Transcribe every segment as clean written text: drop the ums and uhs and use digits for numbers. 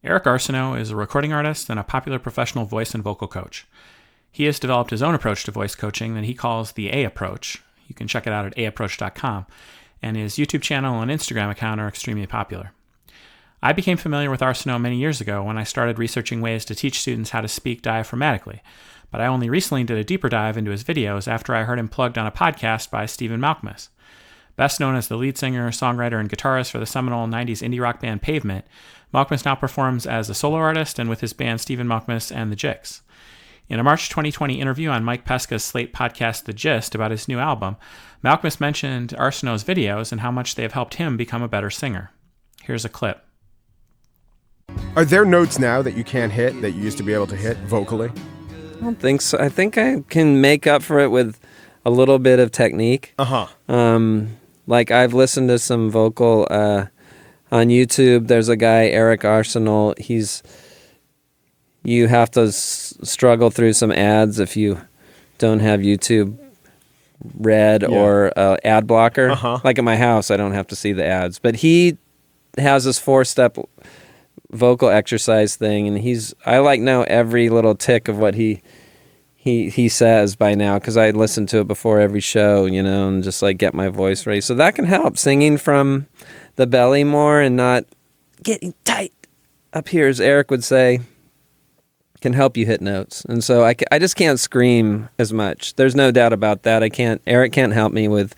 Eric Arsenault is a recording artist and a popular professional voice and vocal coach. He has developed his own approach to voice coaching that he calls the A Approach. You can check it out at aapproach.com, and his YouTube channel and Instagram account are extremely popular. I became familiar with Arsenault many years ago when I started researching ways to teach students how to speak diaphragmatically, but I only recently did a deeper dive into his videos after I heard him plugged on a podcast by Stephen Malkmus. Best known as the lead singer, songwriter, and guitarist for the seminal 90s indie rock band Pavement, Malkmus now performs as a solo artist and with his band Stephen Malkmus and the Jicks. In a March 2020 interview on Mike Pesca's Slate podcast The Gist about his new album, Malkmus mentioned Arsenault's videos and how much they have helped him become a better singer. Here's a clip. Are there notes now that you can't hit that you used to be able to hit vocally? I don't think so. I think I can make up for it with a little bit of technique. Like I've listened to some vocal on YouTube. There's a guy, Eric Arsenault. You have to struggle through some ads if you don't have YouTube Red or ad blocker. Like at my house, I don't have to see the ads. But he has this 4-step vocal exercise thing, and I like know every little tick of what he says by now, because I listen to it before every show, and just like get my voice ready. So that can help singing from the belly more and not getting tight up here, as Eric would say, can help you hit notes. And so I just can't scream as much. There's no doubt about that. Eric can't help me with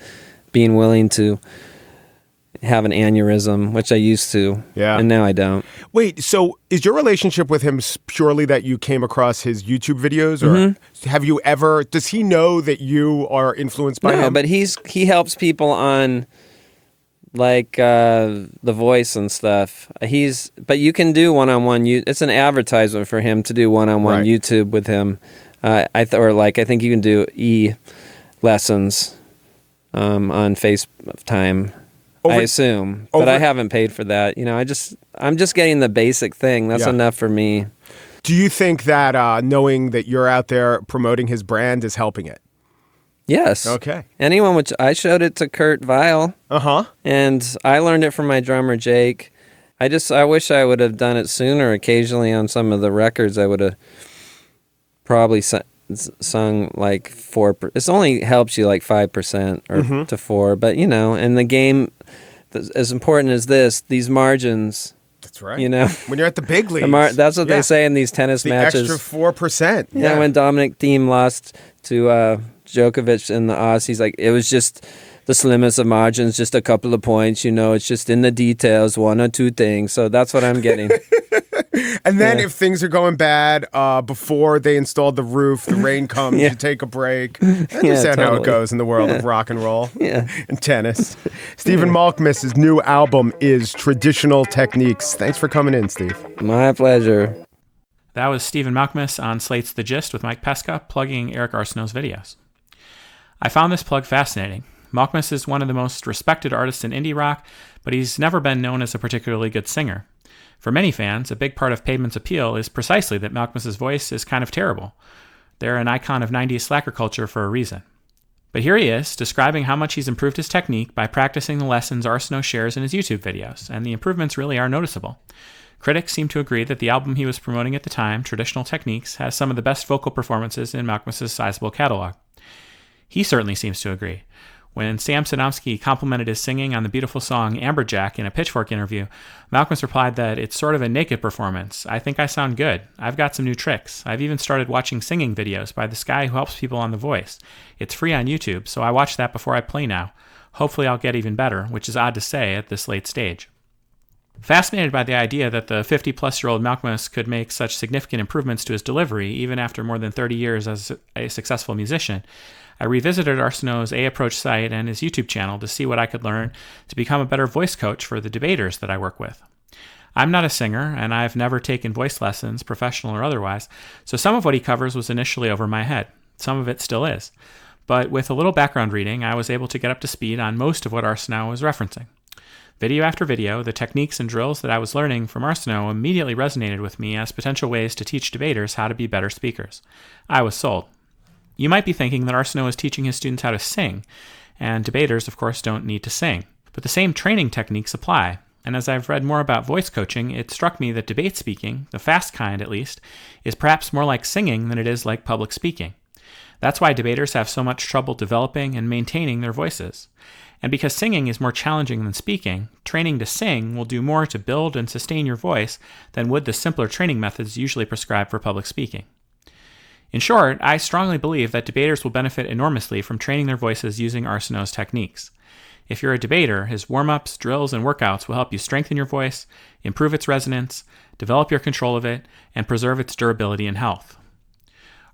being willing to have an aneurysm, which I used to, and now I don't. Wait, so is your relationship with him purely that you came across his YouTube videos, or have you ever? Does he know that you are influenced by him? No, but he helps people on like The Voice and stuff. But you can do one-on-one. It's an advertisement for him to do one-on-one YouTube with him. I think you can do lessons on FaceTime. I assume, but I haven't paid for that. I'm just getting the basic thing. That's enough for me. Do you think that knowing that you're out there promoting his brand is helping it? Yes. Okay. I showed it to Kurt Vile. And I learned it from my drummer Jake. I wish I would have done it sooner. Occasionally on some of the records, I would have probably sung like 4%. It only helps you like 5% or to 4%, but and the game, as important as these margins. That's right. When you're at the big leagues, that's what they say in these tennis matches. The extra 4%. Yeah, when Dominic Thiem lost to Djokovic in the Aussies, like it was just the slimmest of margins, just a couple of points. It's just in the details, 1 or 2 things. So that's what I'm getting. And then if things are going bad, before they installed the roof, the rain comes, you take a break. I understand how it goes in the world of rock and roll and tennis. Stephen Malkmus' new album is Traditional Techniques. Thanks for coming in, Steve. My pleasure. That was Stephen Malkmus on Slate's The Gist with Mike Pesca, plugging Eric Arsenault's videos. I found this plug fascinating. Malkmus is one of the most respected artists in indie rock, but he's never been known as a particularly good singer. For many fans, a big part of Pavement's appeal is precisely that Malkmus' voice is kind of terrible. They're an icon of 90s slacker culture for a reason. But here he is, describing how much he's improved his technique by practicing the lessons Arsenault shares in his YouTube videos, and the improvements really are noticeable. Critics seem to agree that the album he was promoting at the time, Traditional Techniques, has some of the best vocal performances in Malkmus' sizable catalog. He certainly seems to agree. When Sam Sadomsky complimented his singing on the beautiful song Amberjack in a Pitchfork interview, Malkmus replied that it's sort of a naked performance. I think I sound good. I've got some new tricks. I've even started watching singing videos by this guy who helps people on The Voice. It's free on YouTube, so I watch that before I play now. Hopefully I'll get even better, which is odd to say at this late stage. Fascinated by the idea that the 50-plus-year-old Malkmus could make such significant improvements to his delivery, even after more than 30 years as a successful musician, I revisited Arsenault's A Approach site and his YouTube channel to see what I could learn to become a better voice coach for the debaters that I work with. I'm not a singer, and I've never taken voice lessons, professional or otherwise, so some of what he covers was initially over my head. Some of it still is. But with a little background reading, I was able to get up to speed on most of what Arsenault was referencing. Video after video, the techniques and drills that I was learning from Arsenault immediately resonated with me as potential ways to teach debaters how to be better speakers. I was sold. You might be thinking that Arsenault is teaching his students how to sing, and debaters, of course, don't need to sing. But the same training techniques apply. and as I've read more about voice coaching, it struck me that debate speaking, the fast kind at least, is perhaps more like singing than it is like public speaking. That's why debaters have so much trouble developing and maintaining their voices. And because singing is more challenging than speaking, training to sing will do more to build and sustain your voice than would the simpler training methods usually prescribed for public speaking. In short, I strongly believe that debaters will benefit enormously from training their voices using Arsenault's techniques. If you're a debater, his warm-ups, drills, and workouts will help you strengthen your voice, improve its resonance, develop your control of it, and preserve its durability and health.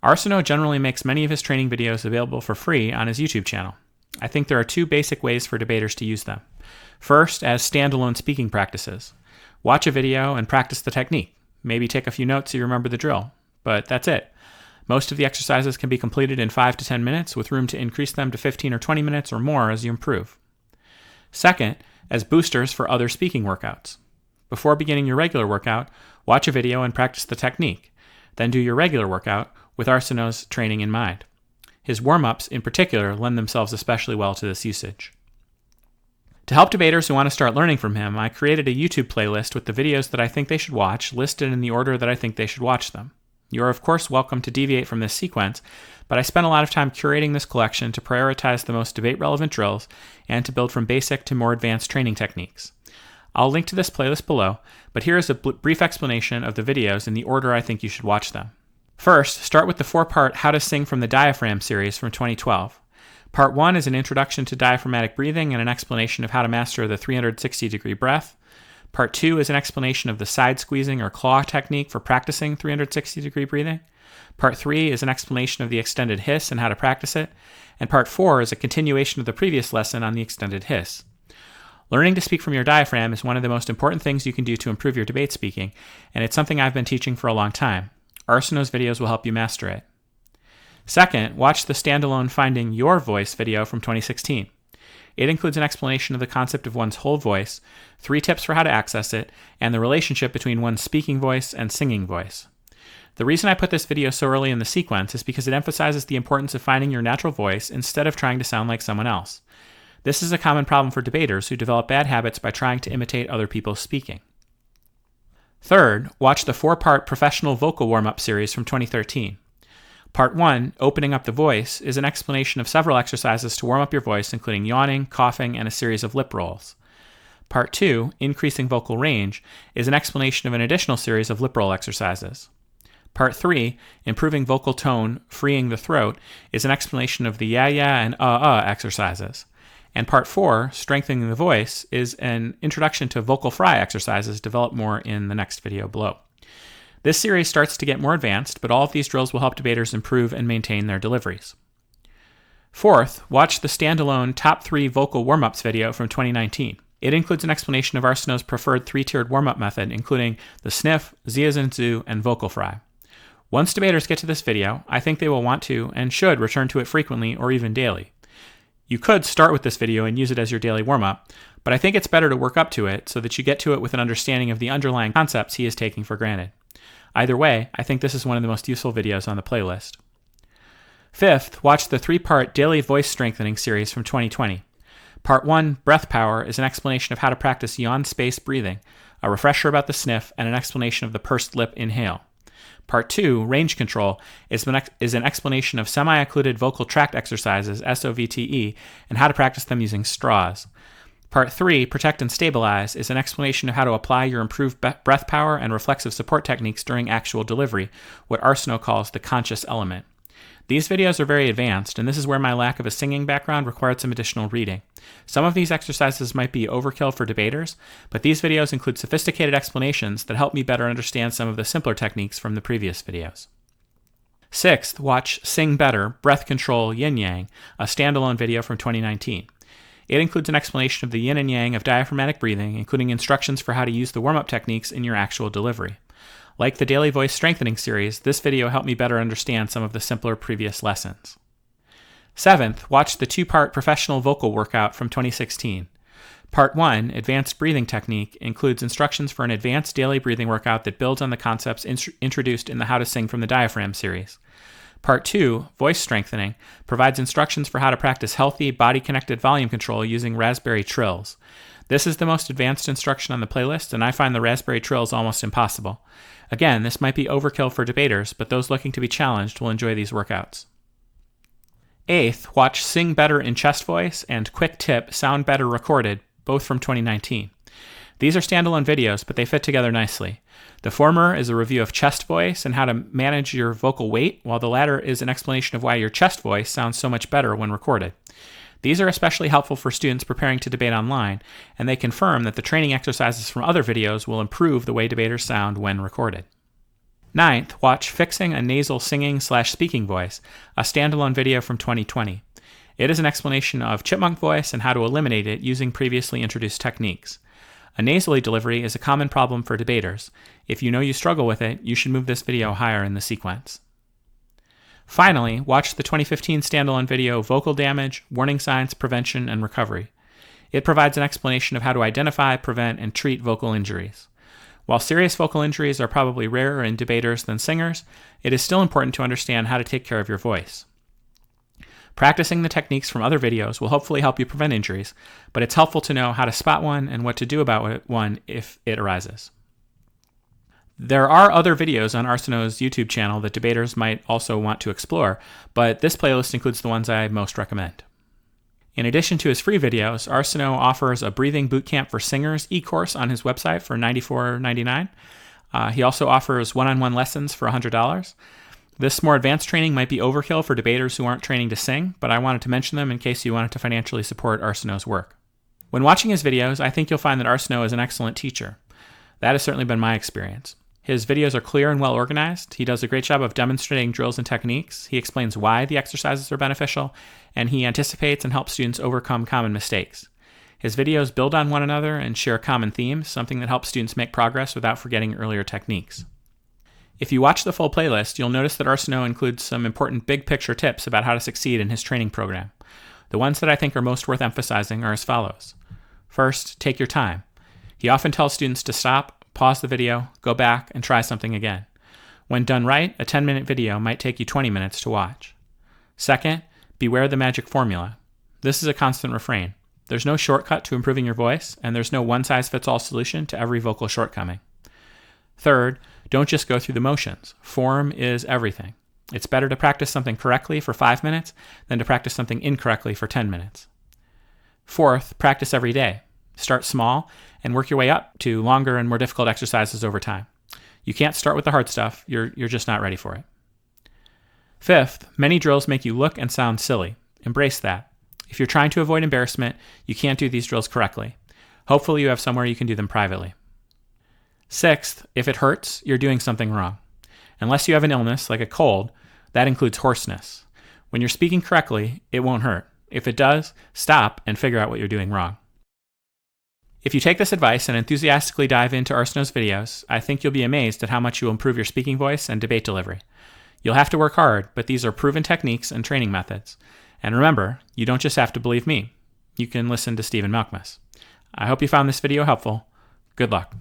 Arsenault generally makes many of his training videos available for free on his YouTube channel. I think there are two basic ways for debaters to use them. First, as standalone speaking practices. Watch a video and practice the technique. Maybe take a few notes so you remember the drill. But that's it. Most of the exercises can be completed in 5 to 10 minutes, with room to increase them to 15 or 20 minutes or more as you improve. Second, as boosters for other speaking workouts. Before beginning your regular workout, watch a video and practice the technique. Then do your regular workout with Arsenault's training in mind. His warm-ups, in particular, lend themselves especially well to this usage. To help debaters who want to start learning from him, I created a YouTube playlist with the videos that I think they should watch, listed in the order that I think they should watch them. You are, of course, welcome to deviate from this sequence, but I spent a lot of time curating this collection to prioritize the most debate-relevant drills and to build from basic to more advanced training techniques. I'll link to this playlist below, but here is a brief explanation of the videos in the order I think you should watch them. First, start with the 4-part How to Sing from the Diaphragm series from 2012. Part 1 is an introduction to diaphragmatic breathing and an explanation of how to master the 360-degree breath. Part 2 is an explanation of the side squeezing or claw technique for practicing 360-degree breathing. Part 3 is an explanation of the extended hiss and how to practice it. And Part 4 is a continuation of the previous lesson on the extended hiss. Learning to speak from your diaphragm is one of the most important things you can do to improve your debate speaking, and it's something I've been teaching for a long time. Arsenault's videos will help you master it. Second, watch the standalone Finding Your Voice video from 2016. It includes an explanation of the concept of one's whole voice, 3 tips for how to access it, and the relationship between one's speaking voice and singing voice. The reason I put this video so early in the sequence is because it emphasizes the importance of finding your natural voice instead of trying to sound like someone else. This is a common problem for debaters who develop bad habits by trying to imitate other people speaking. Third, watch the 4-part Professional Vocal Warm-Up series from 2013. Part 1, Opening Up the Voice, is an explanation of several exercises to warm up your voice, including yawning, coughing, and a series of lip rolls. Part 2, Increasing Vocal Range, is an explanation of an additional series of lip roll exercises. Part 3, Improving Vocal Tone, Freeing the Throat, is an explanation of the yeah and exercises. And Part 4, Strengthening the Voice, is an introduction to vocal fry exercises developed more in the next video below. This series starts to get more advanced, but all of these drills will help debaters improve and maintain their deliveries. Fourth, watch the standalone Top 3 Vocal Warm-Ups video from 2019. It includes an explanation of Arsenault's preferred 3-tiered warm-up method, including the sniff, Ziazinzu, and vocal fry. Once debaters get to this video, I think they will want to and should return to it frequently or even daily. You could start with this video and use it as your daily warm-up, but I think it's better to work up to it so that you get to it with an understanding of the underlying concepts he is taking for granted. Either way, I think this is one of the most useful videos on the playlist. Fifth, watch the 3-part Daily Voice Strengthening series from 2020. Part 1, Breath Power, is an explanation of how to practice yawn-space breathing, a refresher about the sniff, and an explanation of the pursed lip inhale. Part 2, Range Control, is an explanation of semi-occluded vocal tract exercises, SOVTE, and how to practice them using straws. Part 3, Protect and Stabilize, is an explanation of how to apply your improved breath power and reflexive support techniques during actual delivery, what Arsenault calls the conscious element. These videos are very advanced, and this is where my lack of a singing background required some additional reading. Some of these exercises might be overkill for debaters, but these videos include sophisticated explanations that help me better understand some of the simpler techniques from the previous videos. Sixth, watch Sing Better, Breath Control Yin Yang, a standalone video from 2019. It includes an explanation of the yin and yang of diaphragmatic breathing, including instructions for how to use the warm-up techniques in your actual delivery. Like the Daily Voice Strengthening series, this video helped me better understand some of the simpler previous lessons. Seventh, watch the 2-part Professional Vocal Workout from 2016. Part 1, Advanced Breathing Technique, includes instructions for an advanced daily breathing workout that builds on the concepts introduced in the How to Sing from the Diaphragm series. Part 2, Voice Strengthening, provides instructions for how to practice healthy, body-connected volume control using Raspberry trills. This is the most advanced instruction on the playlist, and I find the Raspberry Trills almost impossible. Again, this might be overkill for debaters, but those looking to be challenged will enjoy these workouts. 8th, watch Sing Better in Chest Voice and Quick Tip Sound Better Recorded, both from 2019. These are standalone videos, but they fit together nicely. The former is a review of chest voice and how to manage your vocal weight, while the latter is an explanation of why your chest voice sounds so much better when recorded. These are especially helpful for students preparing to debate online, and they confirm that the training exercises from other videos will improve the way debaters sound when recorded. 9th, watch Fixing a Nasal Singing/Speaking Voice, a standalone video from 2020. It is an explanation of chipmunk voice and how to eliminate it using previously introduced techniques. A nasally delivery is a common problem for debaters. If you know you struggle with it, you should move this video higher in the sequence. Finally, watch the 2015 standalone video Vocal Damage, Warning Signs, Prevention, and Recovery. It provides an explanation of how to identify, prevent, and treat vocal injuries. While serious vocal injuries are probably rarer in debaters than singers, it is still important to understand how to take care of your voice. Practicing the techniques from other videos will hopefully help you prevent injuries, but it's helpful to know how to spot one and what to do about one if it arises. There are other videos on Arsenault's YouTube channel that debaters might also want to explore, but this playlist includes the ones I most recommend. In addition to his free videos, Arsenault offers a Breathing Bootcamp for Singers e-course on his website for $94.99. He also offers one-on-one lessons for $100. This more advanced training might be overkill for debaters who aren't training to sing, but I wanted to mention them in case you wanted to financially support Arsenault's work. When watching his videos, I think you'll find that Arsenault is an excellent teacher. That has certainly been my experience. His videos are clear and well organized. He does a great job of demonstrating drills and techniques. He explains why the exercises are beneficial, and he anticipates and helps students overcome common mistakes. His videos build on one another and share common themes, something that helps students make progress without forgetting earlier techniques. If you watch the full playlist, you'll notice that Arsenault includes some important big-picture tips about how to succeed in his training program. The ones that I think are most worth emphasizing are as follows. First, take your time. He often tells students to stop, pause the video, go back, and try something again. When done right, a 10-minute video might take you 20 minutes to watch. Second, beware the magic formula. This is a constant refrain. There's no shortcut to improving your voice, and there's no one-size-fits-all solution to every vocal shortcoming. Third, don't just go through the motions. Form is everything. It's better to practice something correctly for 5 minutes than to practice something incorrectly for 10 minutes. Fourth, practice every day. Start small and work your way up to longer and more difficult exercises over time. You can't start with the hard stuff. You're just not ready for it. Fifth, many drills make you look and sound silly. Embrace that. If you're trying to avoid embarrassment, you can't do these drills correctly. Hopefully you have somewhere you can do them privately. Sixth, if it hurts, you're doing something wrong. Unless you have an illness, like a cold, that includes hoarseness. When you're speaking correctly, it won't hurt. If it does, stop and figure out what you're doing wrong. If you take this advice and enthusiastically dive into Arsenault's videos, I think you'll be amazed at how much you will improve your speaking voice and debate delivery. You'll have to work hard, but these are proven techniques and training methods. And remember, you don't just have to believe me. You can listen to Stephen Malkmus. I hope you found this video helpful. Good luck.